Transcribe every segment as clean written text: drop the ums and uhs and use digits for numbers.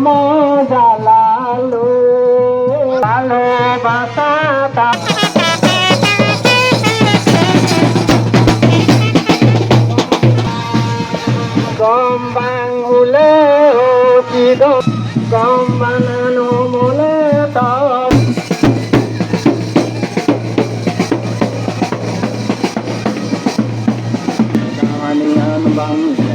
মজা লালো ভালোবাসা গম বাঙুলে গম বানানো মনে তর গানিয়ান বাংলা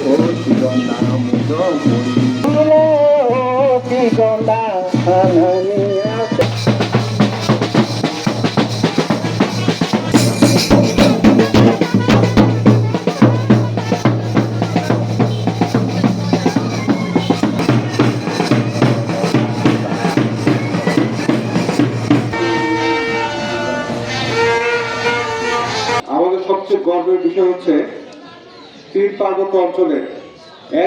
ও চিরনা মুদো মুড়ি ও চিরনা হানানিয়া আমাদের সবচেয়ে গর্বের বিষয় হচ্ছে পীর পার্বত্য অঞ্চলে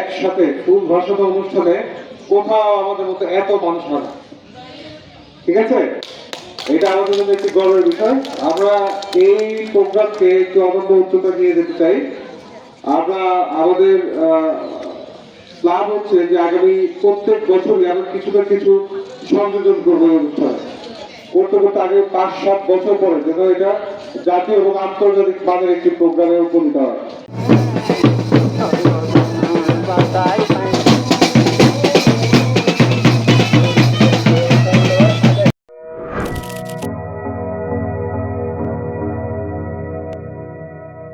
একসাথে ফুল ভাষাতে অনুষ্ঠানে কোথাও আমাদের মতো এত মানুষ হয় না। ঠিক আছে, এটা আমাদের জন্য একটি গর্বের বিষয়। আমরা এই প্রোগ্রামকে একটু অনন্য উচ্চতা নিয়ে যেতে চাই। আমরা আমাদের প্ল্যান হচ্ছে যে আগামী প্রত্যেক বছরই আমরা কিছু না কিছু সংযোজন করবো এই অনুষ্ঠানে। করতে করতে আগে 5-7 বছর পরে যেন এটা জাতীয় এবং আন্তর্জাতিক মানের একটি প্রোগ্রামে উপনীত হয়।